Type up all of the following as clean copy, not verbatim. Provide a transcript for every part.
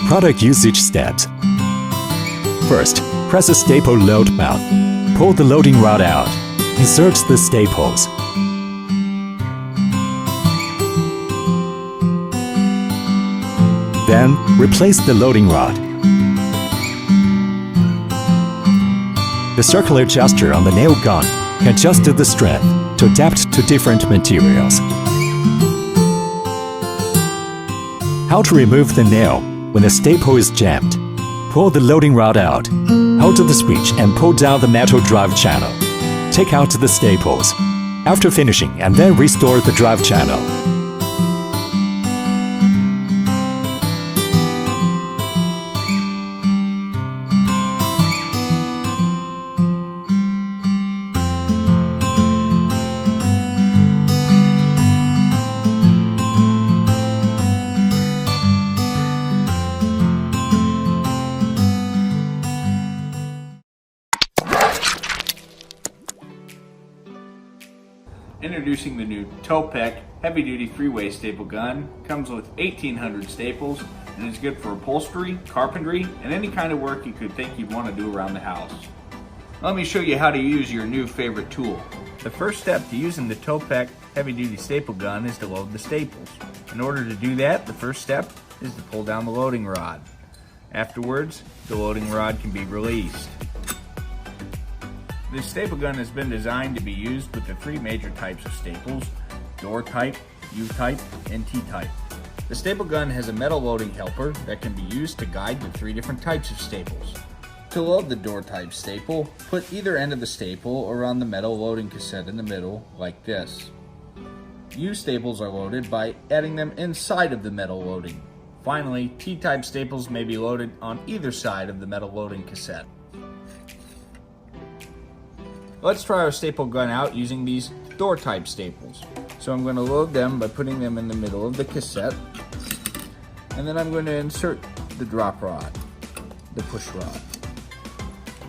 Product usage steps. First, press the staple load mount. Pull the loading rod out. Insert the staples. Then, replace the loading rod. The circular gesture on the nail gun can adjust the strength to adapt to different materials. How to remove the nail when the staple is jammed. Pull the loading rod out. Hold the switch and pull down the metal drive channel. Take out the staples. After finishing, and then restore the drive channel. Introducing the new Topec heavy-duty freeway staple gun. Comes with 1,800 staples and is good for upholstery, carpentry, and any kind of work you could think you'd want to do around the house. Let me show you how to use your new favorite tool. The first step to using the Topec heavy-duty staple gun is to load the staples. In order to do that, the first step is to pull down the loading rod. Afterwards, the loading rod can be released. This staple gun has been designed to be used with the three major types of staples: door type, U-type, and T-type. The staple gun has a metal loading helper that can be used to guide the three different types of staples. To load the door type staple, put either end of the staple around the metal loading cassette in the middle, like this. U staples are loaded by adding them inside of the metal loading. Finally, T-type staples may be loaded on either side of the metal loading cassette. Let's try our staple gun out using these door type staples. So I'm going to load them by putting them in the middle of the cassette, and then I'm going to insert the drop rod, the push rod.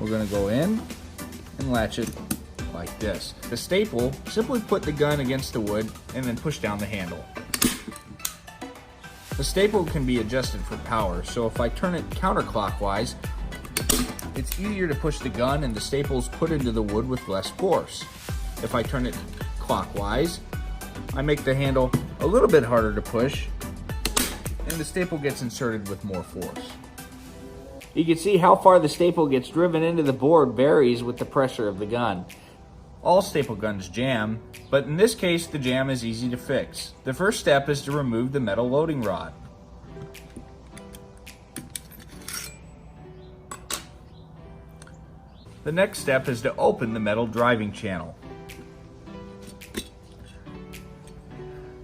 We're going to go in and latch it like this. The staple, simply put the gun against the wood and then push down the handle. The staple can be adjusted for power, so if I turn it counterclockwise, it's easier to push the gun and the staples put into the wood with less force. If I turn it clockwise, I make the handle a little bit harder to push and the staple gets inserted with more force. You can see how far the staple gets driven into the board varies with the pressure of the gun. All staple guns jam, but in this case the jam is easy to fix. The first step is to remove the metal loading rod. The next step is to open the metal driving channel.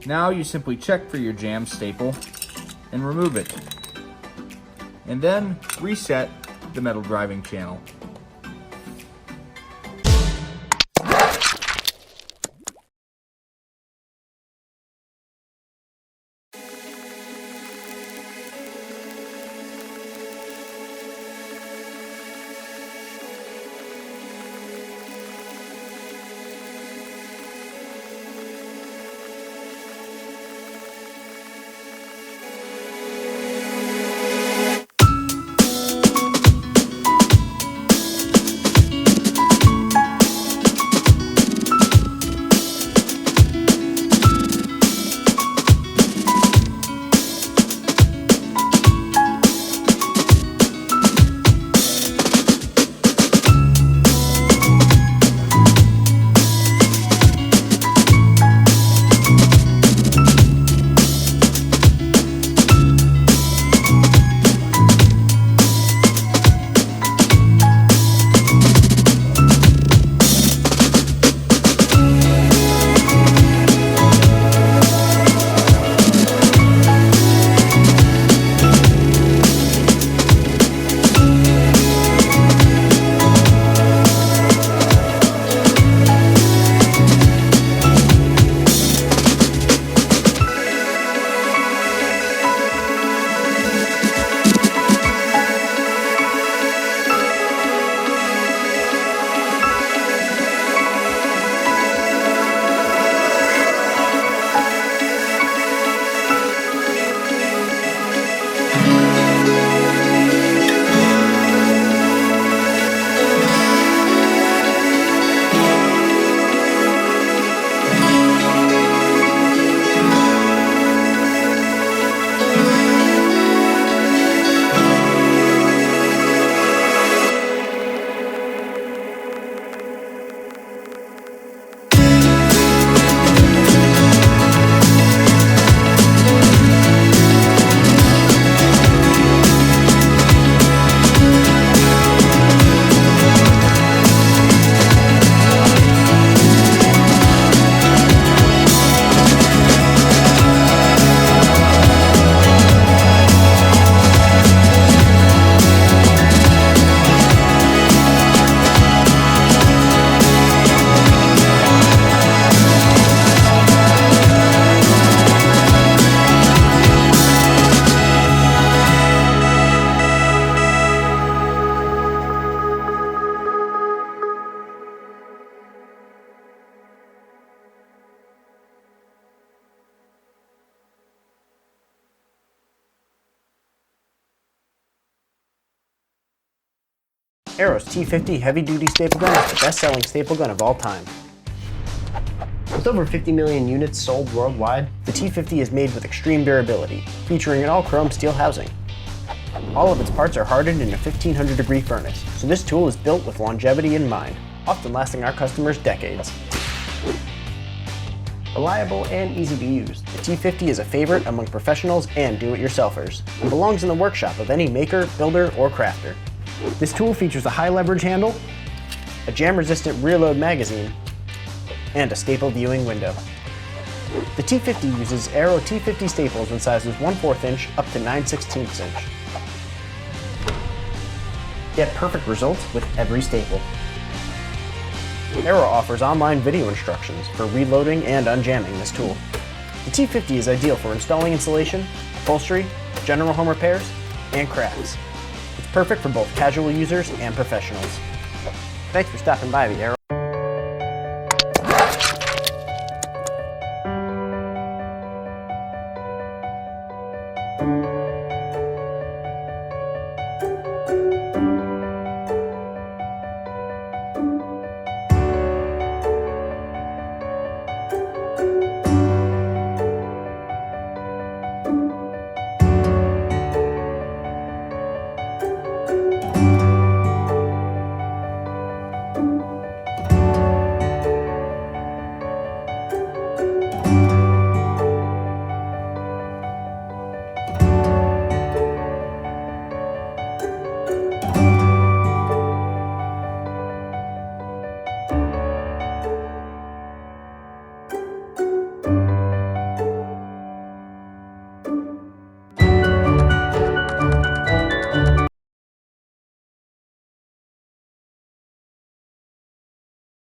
Now you simply check for your jammed staple and remove it. And then reset the metal driving channel. Arrow's T50 heavy-duty staple gun is the best-selling staple gun of all time. With over 50 million units sold worldwide, the T50 is made with extreme durability, featuring an all-chrome steel housing. All of its parts are hardened in a 1500-degree furnace, so this tool is built with longevity in mind, often lasting our customers decades. Reliable and easy to use, the T50 is a favorite among professionals and do-it-yourselfers, and belongs in the workshop of any maker, builder, or crafter. This tool features a high leverage handle, a jam-resistant rear load magazine, and a staple viewing window. The T50 uses Arrow T50 staples in sizes 1/4 inch up to 9/16 inch. Get perfect results with every staple. Arrow offers online video instructions for reloading and unjamming this tool. The T50 is ideal for installing insulation, upholstery, general home repairs, and crafts. It's perfect for both casual users and professionals. Thanks for stopping by the Arrow